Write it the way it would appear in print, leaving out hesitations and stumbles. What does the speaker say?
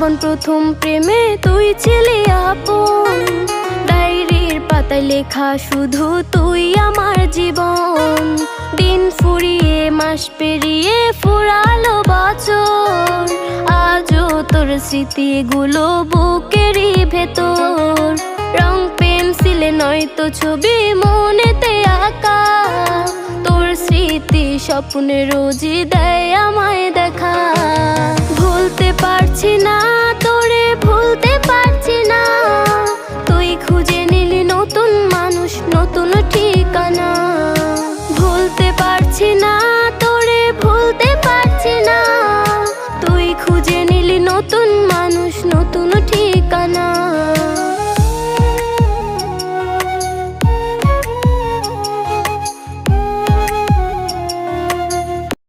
জীবন প্রথম প্রেমে তুই ছিলি আপন, ডায়েরির পাতায় লেখা শুধু তুই আমার জীবন। দিন ফুরিয়ে মাস পেরিয়ে ফুরালো বছর, আজও তোর স্মৃতিগুলো বুকেরই ভেতর। রং পেন্সিলে নয়তো ছবি মনেতে আঁকা, তোর স্মৃতি স্বপ্নে রোজই দেয় আমায় দেখা। ভুলতে পারছি না তোরে, ভুলতে পারছি না, তুই খুঁজে নিলি নতুন মানুষ, নতুন ঠিকানা। ভুলতে পারছি না